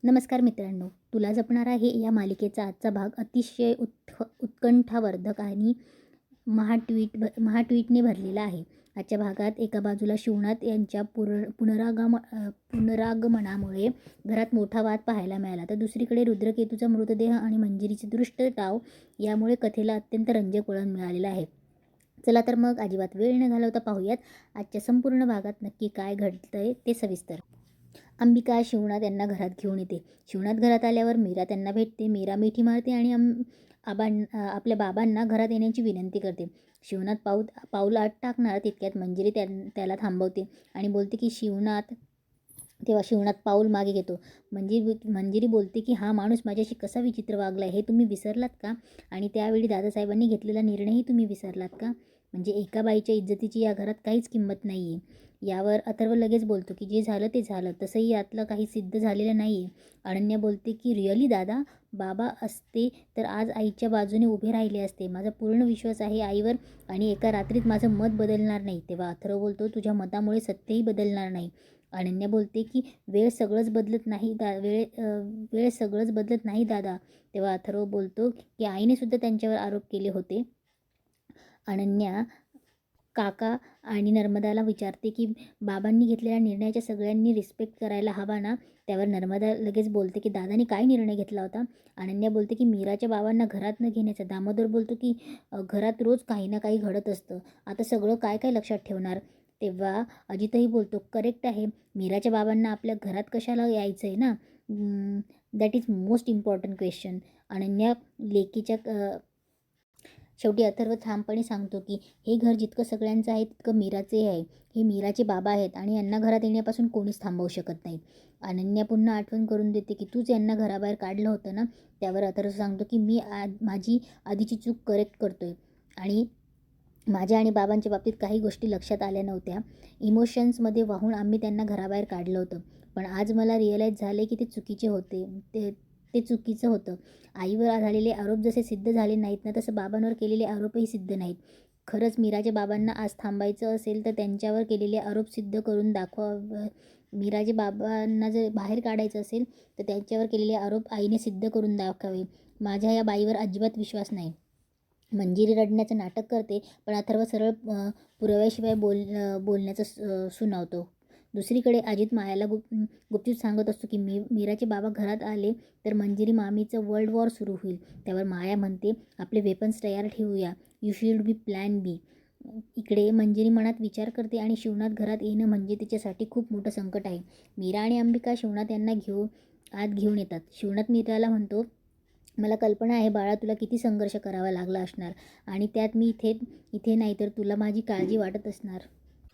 नमस्कार मित्रांनो, तुला जपणार आहे या मालिकेचा आजचा भाग अतिशय उत्कंठावर्धक आणि महाट्विटने भरलेला आहे. आजच्या भागात एका बाजूला शिवनाथ यांच्या पुनरागमनामुळे घरात मोठा वाद पाहायला मिळाला, तर दुसरीकडे रुद्रकेतूचा मृतदेह आणि मंजिरीचे दृष्ट डाव यामुळे कथेला अत्यंत रंजक वळण मिळालेलं आहे. चला तर मग अजिबात वेळ न घालवता पाहूयात आजच्या संपूर्ण भागात नक्की काय घडतंय ते सविस्तर. अंबिका शिवनाथ यांना घरात घेऊन येते. शिवनाथ घरात आल्यावर मीरा त्यांना भेटते. मीरा मिठी मारते आणि आपल्या बाबांना घरात येण्याची विनंती करते. शिवनाथ पाऊल आत टाकणार तितक्यात मंजिरी त्याला थांबवते आणि बोलते की तेव्हा शिवनाथ पाऊल मागे घेतो. मंजिरी बोलते की हा माणूस माझ्याशी कसा विचित्र वागला हे तुम्ही विसरलात का? आणि त्यावेळी दादासाहेबांनी घेतलेला निर्णयही तुम्ही विसरलात का? म्हणजे एका बाईच्या इज्जतीची या घरात काहीच किंमत नाही आहे. यावर अथर्व लगेच बोलतो की जे झालं ते झालं, तसंही यातलं काही सिद्ध झालेलं नाही आहे. अनन्या बोलते की रिअली दादा, बाबा असते तर आज आईच्या बाजूने उभे राहिले असते. माझा पूर्ण विश्वास आहे आईवर आणि एका रात्रीत माझं मत बदलणार नाही. तेव्हा अथर्व बोलतो तुझ्या मतामुळे सत्यही बदलणार नाही. अनन्या बोलते की वेळ सगळंच बदलत नाही दादा. तेव्हा अथर्व बोलतो की आईने सुद्धा त्यांच्यावर आरोप केले होते. अनन्या काका आणि नर्मदाला विचारते की बाबांनी घेतलेल्या निर्णयाच्या सगळ्यांनी रिस्पेक्ट करायला हवा ना? त्यावर नर्मदा लगेच बोलते की दादानी काय निर्णय घेतला होता? अनन्या बोलते की मीराच्या बाबांना घरात न घेण्याचा. दामोदर बोलतो की घरात रोज काही ना काही घडत असतं, आता सगळं काय काय लक्षात ठेवणार? तेव्हा अजितही बोलतो करेक्ट आहे, मीराच्या बाबांना आपल्या घरात कशाला यायचं आहे ना? That is most important question. Ananya लेकीच्या शेवटी अथर्व ठामपणे सांगतो की हे घर जितकं सगळ्यांचं आहे तितकं मीराचे आहे. हे मीराचे बाबा आहेत आणि यांना घरात येण्यापासून कोणीच थांबवू शकत नाही. अनन्या पुन्हा आठवण करून देते की तूच यांना घराबाहेर काढलं होतं ना? त्यावर अथर्व सांगतो की मी माझी आधीची चूक करेक्ट करतोय आणि माझ्या आणि बाबांच्या बाबतीत काही गोष्टी लक्षात आल्या नव्हत्या. इमोशन्समध्ये वाहून आम्ही त्यांना घराबाहेर काढलं होतं. पण आज मला रिअलाईज झाले की ते चुकीचं होतं. आईवर झालेले आरोप जसे सिद्ध झाले नाहीत ना, तसं बाबांवर केलेले आरोपही सिद्ध नाहीत. खरंच मीराच्या बाबांना आज थांबायचं असेल तर त्यांच्यावर केलेले आरोप सिद्ध करून दाखवावं. मीराच्या बाबांना जर बाहेर काढायचं असेल तर त्यांच्यावर केलेले आरोप आईने सिद्ध करून दाखवावे. माझ्या या बाईवर अजिबात विश्वास नाही. मंजिरी रडण्याचं नाटक करते, पण अथर्व सरळ पुराव्याशिवाय बोलण्याचं सुनावतो. दुसरीकडे अजित मायाला गुपचूप सांगत असतो की मीराचे बाबा घरात आले तर मंजिरी मामीचं वर्ल्ड वॉर सुरू होईल. त्यावर माया म्हणते आपले वेपन्स तयार ठेवूया, यू शुड बी प्लॅन बी. इकडे मंजिरी मनात विचार करते आणि शिवनाथ घरात येणं म्हणजे तिच्यासाठी खूप मोठं संकट आहे. मीरा आणि अंबिका शिवनाथ यांना आत घेऊन येतात. शिवनाथ मीराला म्हणतो मला कल्पना आहे बाळा, तुला किती संघर्ष करावा लागला असणार आणि त्यात मी इथे नाही तर तुला माझी काळजी वाटत असणार.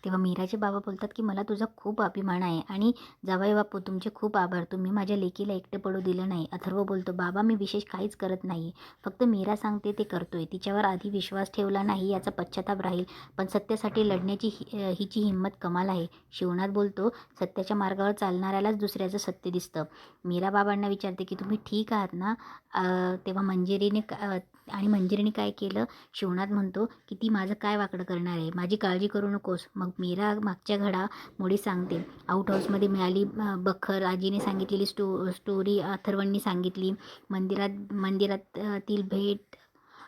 तेव्हा मीराचे बाबा बोलतात की मला तुझा खूप अभिमान आहे आणि जावई बापू तुमचे खूप आभार, तुम्ही माझ्या लेकीला एकटं पडू दिलं नाही. अथर्व बोलतो बाबा मी विशेष काहीच करत नाही, फक्त मीरा सांगते ते करतोय. तिच्यावर आधी विश्वास ठेवला नाही याचा पश्चाताप राहील, पण सत्यासाठी लढण्याची हिची हिंमत कमाल आहे. शिवनाथ बोलतो सत्याच्या मार्गावर चालणाऱ्यालाच दुसऱ्याचं सत्य दिसतं. मीरा बाबांना विचारते की तुम्ही ठीक आहात ना? तेव्हा मंजिरीने काय केलं? शिवनाथ म्हणतो की ती माझं काय वाकडं करणार आहे, माझी काळजी करू नकोस. मग मीरा मागच्या घडामोडी सांगते. आउट हाऊसमध्ये मिळाली बखर, आजीने सांगितलेली स्टोरी अथर्वणनी सांगितली, मंदिरातील भेट,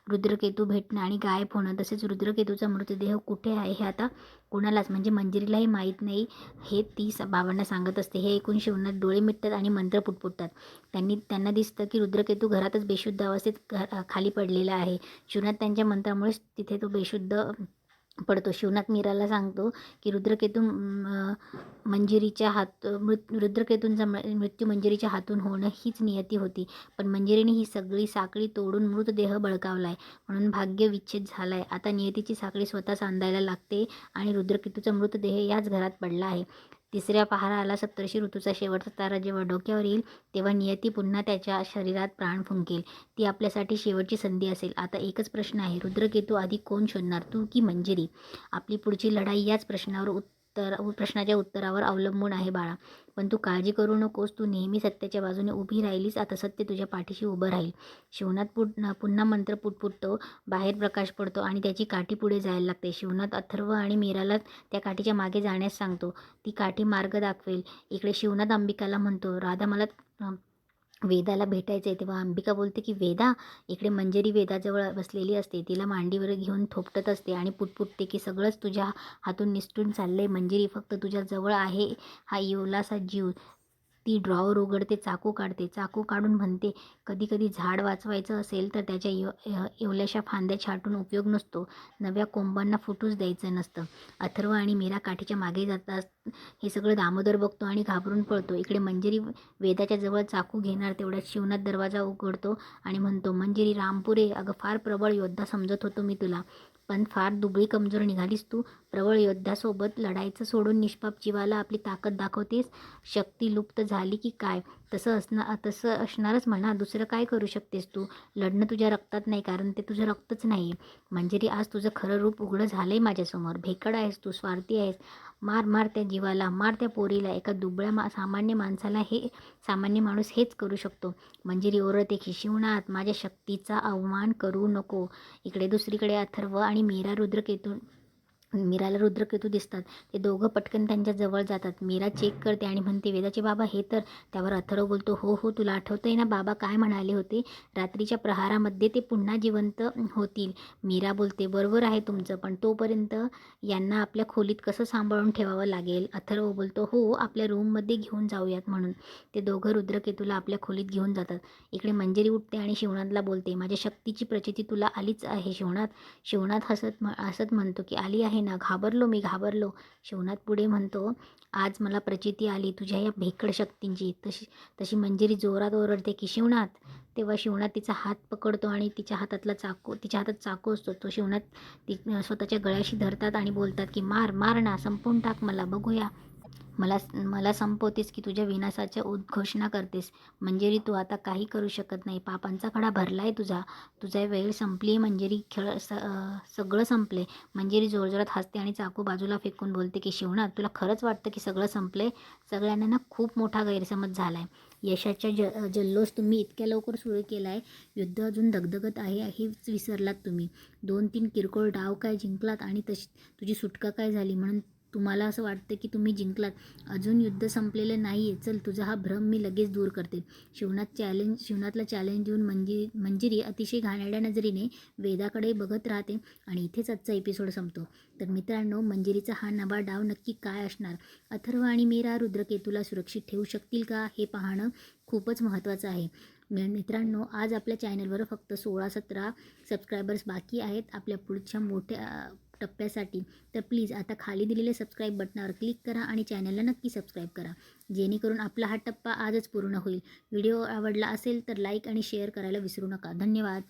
रुद्रकेतू भेटणं आणि गायब होणं, तसेच रुद्रकेतूचा मृतदेह कुठे आहे हे आता कोणालाच म्हणजे मंजिरीलाही माहीत नाही हे ती बाबांना सांगत असते. हे ऐकून शिवनाथ डोळे मिटतात आणि मंत्र पुटपुटतात. त्यांना दिसतं की रुद्रकेतू घरातच बेशुद्ध अवस्थेत खाली पडलेला आहे. शिवनाथ त्यांच्या मंत्रामुळेच तिथे तो बेशुद्ध पडतो. शिवनाथ मीराला सांगतो की रुद्रकेतूंचा मृत्यू मंजिरीच्या हातून होणं हीच नियती होती, पण मंजिरीने ही सगळी साखळी तोडून मृतदेह बळकावलाय म्हणून भाग्य विच्छेद झालाय. आता नियतीची साखळी स्वतः सांधायला लागते आणि रुद्रकेतूचा मृतदेह याच घरात पडला आहे. तिसऱ्या पहाराला सप्तर्षी ऋतूचा शेवटचा तारा जेव्हा डोक्यावर येईल तेव्हा नियती पुन्हा त्याच्या शरीरात प्राण फुंकेल. ती आपल्यासाठी शेवटची संधी असेल. आता एकच प्रश्न आहे, रुद्रकेतू आधी कोण शोधणार, तू की मंजिरी? आपली पुढची लढाई याच प्रश्नाच्या उत्तरावर अवलंबून आहे बाळा. पण तू काळजी करू नकोस, तू नेहमी सत्याच्या बाजूने उभी राहिलीस, आता सत्य तुझ्या पाठीशी उभं राहील. शिवनाथ पुन्हा मंत्र पुटपुटतो. बाहेर प्रकाश पडतो आणि त्याची काठी पुढे जायला लागते. शिवनाथ अथर्व आणि मीराला त्या काठीच्या मागे जाण्यास सांगतो. ती काठी मार्ग दाखवेल. इकडे शिवनाथ अंबिकाला म्हणतो राधा वेदाला भेटायचं आहे. तेव्हा अंबिका बोलते की वेदा, इकडे मंजरी वेदाजवळ बसलेली असते, तिला मांडीवर घेऊन थोपटत असते आणि पुटपुटते की सगळंच तुझ्या हातून निसटून चाललंय मंजिरी, फक्त तुझ्या जवळ आहे हा इवलासा जीव. ती ड्रॉवर उघडते, चाकू काढते, चाकू काढून म्हणते, कधी कधी झाड वाचवायचं असेल तर त्याच्या एवल्याशा फांद्या छाटून उपयोग नसतो, नव्या कोंबांना फुटूच द्यायचं नसतं. अथर्व आणि मीरा काठीच्या मागे जातात. हे सगळं दामोदर बघतो आणि घाबरून पळतो. इकडे मंजिरी वेदाच्या जवळ चाकू घेणार तेवढ्यात शिवनाथ दरवाजा उघडतो आणि म्हणतो, मंजिरी रामपुरे, अगं फार प्रबळ योद्धा समजत होतो मी तुला, पण फार दुबळी कमजोर निघालीस तू. प्रबळ योद्ध्यासोबत लढायचं सोडून निष्पाप जीवाला आपली ताकद दाखवतेस. शक्ती लुप्त झाली की काय? तसं असणारच म्हणा, दुसरं काय करू शकतेस तू? लढणं तुझ्या रक्तात नाही, कारण ते तुझं रक्तच नाही आहे. मंजिरी, आज तुझं खरं रूप उघडं झालंय माझ्यासमोर. भेकड आहेस तू, स्वार्थी आहेस. मार मार त्या जीवाला, मार त्या पोरीला. एका दुबळ्या सामान्य माणसाला सामान्य माणूस हेच करू शकतो. मंजिरी ओरडते की शिवनाथ, माझ्या शक्तीचा अवमान करू नको. इकडे दुसरीकडे अथर्व आणि मीराला रुद्रकेतू दिसतात. ते दोघं पटकन त्यांच्या जवळ जातात. मीरा चेक करते आणि म्हणते, वेदाचे बाबा हे तर. त्यावर अथर्व बोलतो, हो हो, तुला आठवतंय ना बाबा काय म्हणाले होते, रात्रीच्या प्रहारामध्ये ते पुन्हा जिवंत होतील. मीरा बोलते, बरोबर आहे तुमचं, पण तोपर्यंत यांना आपल्या खोलीत कसं सांभाळून ठेवावं लागेल. अथर्व बोलतो, हो, आपल्या रूममध्ये घेऊन जाऊयात म्हणून. ते दोघं रुद्रकेतूला आपल्या खोलीत घेऊन जातात. इकडे मंजिरी उठते आणि शिवनाथला बोलते, माझ्या शक्तीची प्रचिती तुला आलीच आहे शिवनाथ. शिवनाथ हसत म्हणतो की आली आहे ना, घाबरलो. शिवनाथ पुढे म्हणतो, आज मला प्रचिती आली तुझ्या या भेकड शक्तींची. तशी मंजिरी जोरात ओरडते की शिवनाथ. तेव्हा शिवनाथ तिचा हात पकडतो आणि तिच्या हातात चाकू असतो. तो शिवनाथ स्वतःच्या गळ्याशी धरतात आणि बोलतात की मार ना, संपवून टाक मला, बघूया. मला संपवतेस की तुझ्या विनाशाच्या उद्घोषणा करतेस. मंजिरी, तू आता काही करू शकत नाही. पापांचा खडा भरलाय तुझा वेळ संपली मंजिरी. सगळं संपले. मंजिरी जोरजोरात हसते आणि चाकू बाजूला फेकून बोलते की शिवनाथ, तुला खरंच वाटतं की सगळं संपले? सगळ्यांना ना खूप मोठा गैरसमज झालाय. यशाच्या जल्लोष तुम्ही इतक्या लवकर सुरू केलाय. युद्ध अजून दगदगत आहे हेच विसरलात तुम्ही. 2-3 किरकोळ डाव काय जिंकलात आणि तुझी सुटका काय झाली म्हणून तुम्हाला असं वाटतं की तुम्ही जिंकलात. अजून युद्ध संपलेलं नाही आहे. चल, तुझा हा भ्रम मी लगेच दूर करते. शिवनाथला चॅलेंज देऊन मंजिरी अतिशय घाणेरड्या नजरेने वेदाकडे बघत राहते आणि इथेच आजचा एपिसोड संपतो. तर मित्रांनो, मंजिरीचा हा नवा डाव नक्की काय असणार? अथर्व आणि मीरा रुद्रकेतूला सुरक्षित ठेवू शकतील का, हे पाहणं खूपच महत्त्वाचं आहे. मित्रांनो, आज आपल्या चॅनलवर फक्त 16-17 सबस्क्रायबर्स बाकी आहेत आपल्या पुढच्या मोठ्या टप्प्यासाठी. तर प्लीज आता खाली दिलेल्या सबस्क्राईब बटनावर क्लिक करा आणि चॅनलला नक्की सबस्क्राईब करा, जेणेकरून आपला हा टप्पा आजच पूर्ण होईल. व्हिडिओ आवडला असेल तर लाईक आणि शेअर करायला विसरू नका. धन्यवाद.